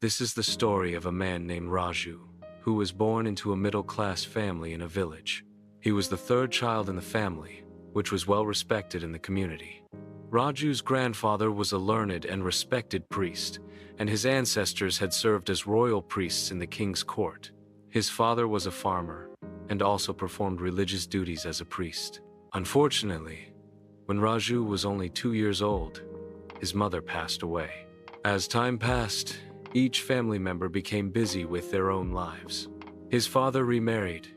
This is the story of a man named Raju, who was born into a middle-class family in a village. He was the third child in the family, which was well respected in the community. Raju's grandfather was a learned and respected priest, and his ancestors had served as royal priests in the king's court. His father was a farmer, and also performed religious duties as a priest. Unfortunately, when Raju was only 2 years old, his mother passed away. As time passed, each family member became busy with their own lives. His father remarried,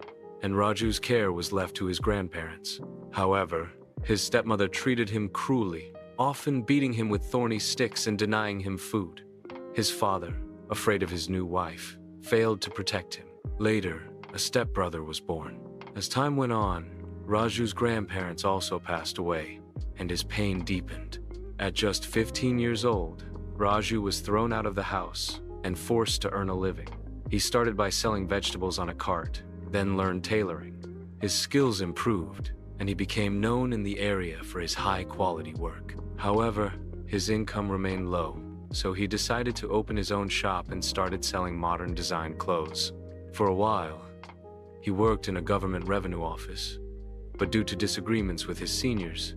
and Raju's care was left to his grandparents. However, his stepmother treated him cruelly, often beating him with thorny sticks and denying him food. His father, afraid of his new wife, failed to protect him. Later, a stepbrother was born. As time went on, Raju's grandparents also passed away, and his pain deepened. At just 15 years old, Raju was thrown out of the house and forced to earn a living. He started by selling vegetables on a cart, then learned tailoring. His skills improved, and he became known in the area for his high-quality work. However, his income remained low, so he decided to open his own shop and started selling modern design clothes. For a while, he worked in a government revenue office, but due to disagreements with his seniors,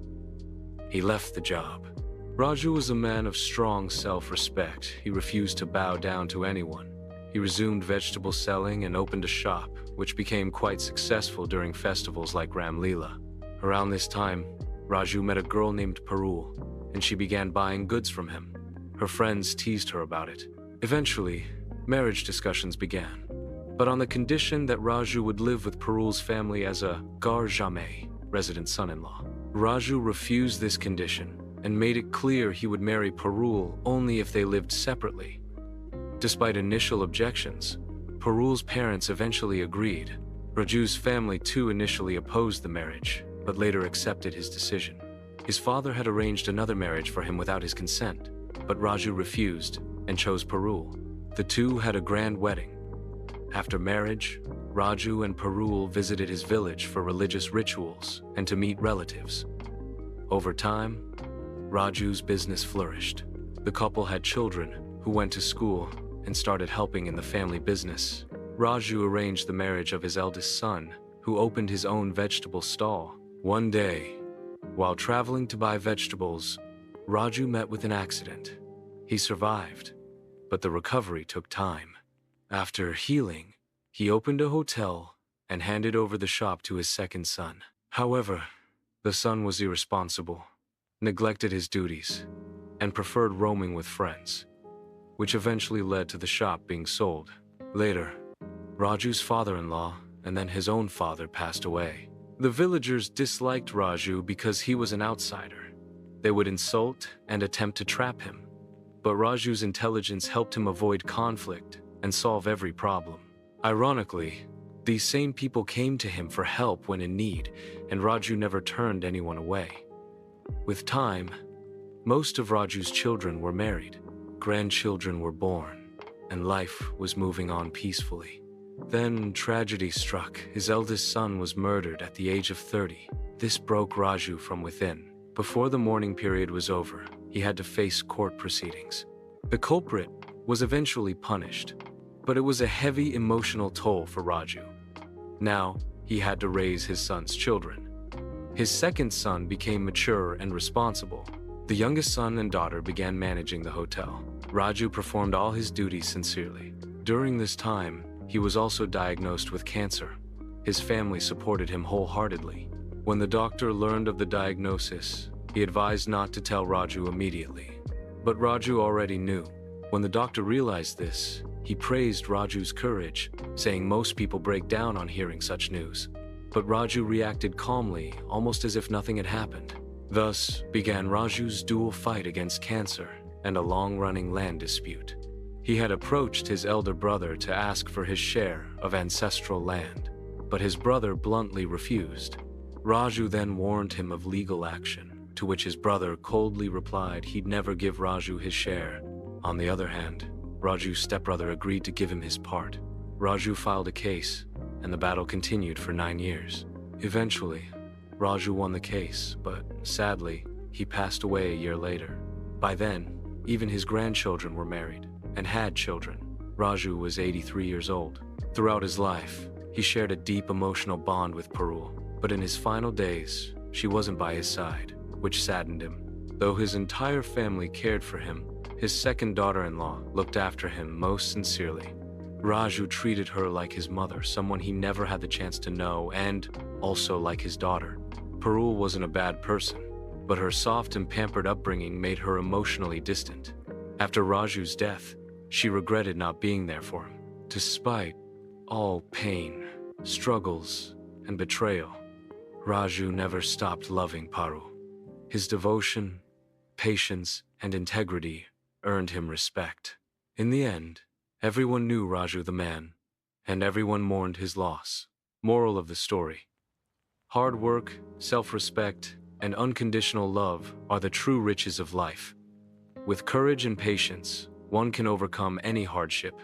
he left the job. Raju was a man of strong self-respect. He refused to bow down to anyone. He resumed vegetable selling and opened a shop, which became quite successful during festivals like Ram Leela. Around this time, Raju met a girl named Parul, and she began buying goods from him. Her friends teased her about it. Eventually, marriage discussions began, but on the condition that Raju would live with Parul's family as a gar jamais, resident son-in-law. Raju refused this condition and made it clear he would marry Parul only if they lived separately. Despite initial objections, Parul's parents eventually agreed. Raju's family too initially opposed the marriage, but later accepted his decision. His father had arranged another marriage for him without his consent, but Raju refused and chose Parul. The two had a grand wedding. After marriage, Raju and Parul visited his village for religious rituals and to meet relatives. Over time, Raju's business flourished. The couple had children who went to school and started helping in the family business. Raju arranged the marriage of his eldest son, who opened his own vegetable stall. One day, while traveling to buy vegetables, Raju met with an accident. He survived, but the recovery took time. After healing, he opened a hotel and handed over the shop to his second son. However, the son was irresponsible, neglected his duties, and preferred roaming with friends, which eventually led to the shop being sold. Later, Raju's father-in-law and then his own father passed away. The villagers disliked Raju because he was an outsider. They would insult and attempt to trap him, but Raju's intelligence helped him avoid conflict and solve every problem. Ironically, these same people came to him for help when in need, and Raju never turned anyone away. With time, most of Raju's children were married, grandchildren were born, and life was moving on peacefully. Then tragedy struck. His eldest son was murdered at the age of 30. This broke Raju from within. Before the mourning period was over, he had to face court proceedings. The culprit was eventually punished, but it was a heavy emotional toll for Raju. Now, he had to raise his son's children. His second son became mature and responsible. The youngest son and daughter began managing the hotel. Raju performed all his duties sincerely. During this time, he was also diagnosed with cancer. His family supported him wholeheartedly. When the doctor learned of the diagnosis, he advised not to tell Raju immediately. But Raju already knew. When the doctor realized this, he praised Raju's courage, saying most people break down on hearing such news. But Raju reacted calmly, almost as if nothing had happened. Thus began Raju's dual fight against cancer and a long-running land dispute. He had approached his elder brother to ask for his share of ancestral land, but his brother bluntly refused. Raju then warned him of legal action, to which his brother coldly replied he'd never give Raju his share. On the other hand, Raju's stepbrother agreed to give him his part. Raju filed a case, and the battle continued for 9 years. Eventually, Raju won the case, but sadly, he passed away a year later. By then, even his grandchildren were married, and had children. Raju was 83 years old. Throughout his life, he shared a deep emotional bond with Parul, but in his final days, she wasn't by his side, which saddened him. Though his entire family cared for him, his second daughter-in-law looked after him most sincerely. Raju treated her like his mother, someone he never had the chance to know, and also like his daughter. Parul wasn't a bad person, but her soft and pampered upbringing made her emotionally distant. After Raju's death, she regretted not being there for him. Despite all pain, struggles, and betrayal, Raju never stopped loving Parul. His devotion, patience, and integrity earned him respect. In the end, everyone knew Raju the man, and everyone mourned his loss. Moral of the story: hard work, self-respect, and unconditional love are the true riches of life. With courage and patience, one can overcome any hardship